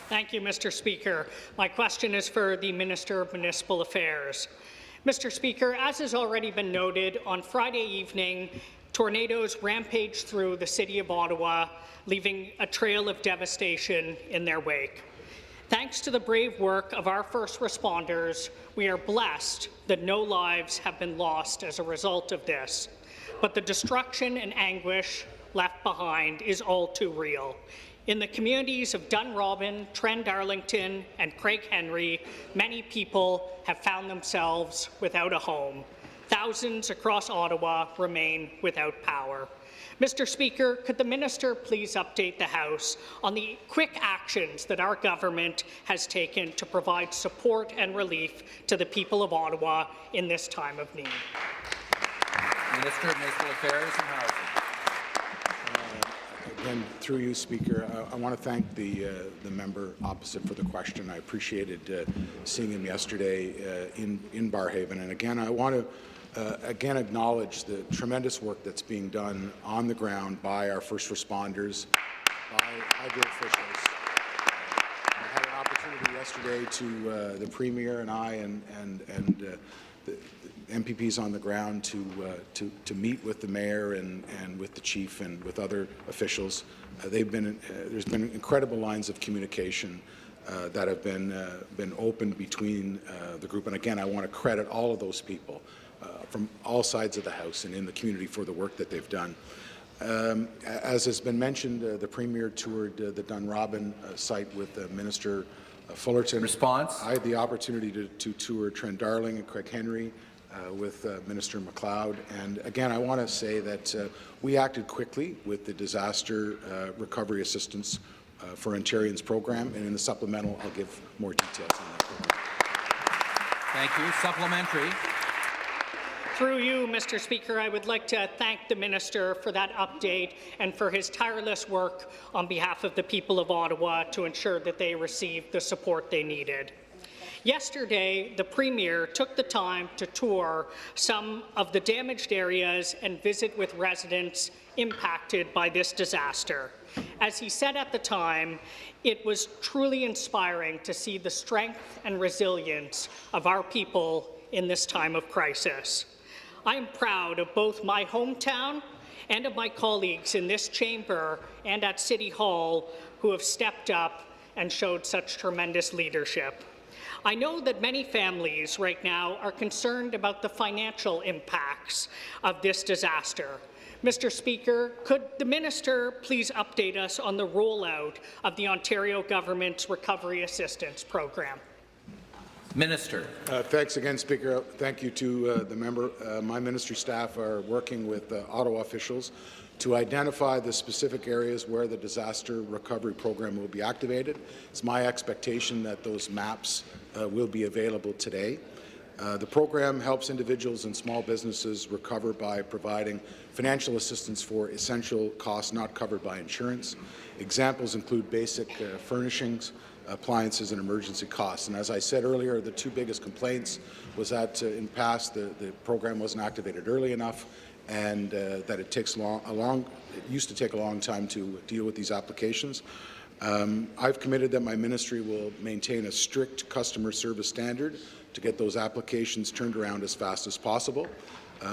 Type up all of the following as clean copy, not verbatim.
Thank you, Mr. Speaker. My question is for the Minister of Municipal Affairs. Mr. Speaker, as has already been noted, on Friday evening, tornadoes rampaged through the City of Ottawa, leaving a trail of devastation in their wake. Thanks to the brave work of our first responders, we are blessed that no lives have been lost as a result of this. But the destruction and anguish left behind is all too real. In the communities of Dunrobin, Trendarlington, and Craig Henry, many people have found themselves without a home. Thousands across Ottawa remain without power. Mr. Speaker, could the minister please update the House on the quick actions that our government has taken to provide support and relief to the people of Ottawa in this time of need? Minister of Municipal Affairs and Housing. Again, through you, Speaker, I want to thank the member opposite for the question. I appreciated seeing him yesterday in Barrhaven, and again, I want to again acknowledge the tremendous work that's being done on the ground by our first responders, by hydro officials. I had an opportunity yesterday to the Premier and I and the MPPs on the ground to meet with the Mayor and with the Chief and with other officials. There's been incredible lines of communication that have been opened between the group, and again, I want to credit all of those people from all sides of the House and in the community for the work that they've done. As has been mentioned, the Premier toured the Dunrobin site with Minister Fullerton. Response. I had the opportunity to tour Trendarling and Craig Henry with Minister MacLeod. And again, I want to say that we acted quickly with the Disaster Recovery Assistance for Ontarians program, and in the supplemental, I'll give more details on that program. Thank you. Supplementary. Through you, Mr. Speaker, I would like to thank the Minister for that update and for his tireless work on behalf of the people of Ottawa to ensure that they received the support they needed. Yesterday, the Premier took the time to tour some of the damaged areas and visit with residents impacted by this disaster. As he said at the time, it was truly inspiring to see the strength and resilience of our people in this time of crisis. I am proud of both my hometown and of my colleagues in this chamber and at City Hall who have stepped up and showed such tremendous leadership. I know that many families right now are concerned about the financial impacts of this disaster. Mr. Speaker, could the minister please update us on the rollout of the Ontario government's Recovery Assistance Program? Minister. Thanks again, Speaker. Thank you to the member. My ministry staff are working with Ottawa officials to identify the specific areas where the disaster recovery program will be activated. It's my expectation that those maps will be available today. The program helps individuals and small businesses recover by providing financial assistance for essential costs not covered by insurance. Examples include basic furnishings, appliances, and emergency costs. And as I said earlier, the two biggest complaints was that in the past the program wasn't activated early enough, and that it takes it used to take a long time to deal with these applications. I've committed that my ministry will maintain a strict customer service standard to get those applications turned around as fast as possible.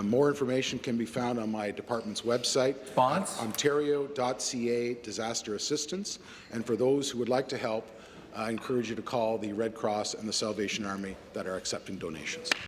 More information can be found on my department's website, ontario.ca disaster assistance. And for those who would like to help, I encourage you to call the Red Cross and the Salvation Army that are accepting donations.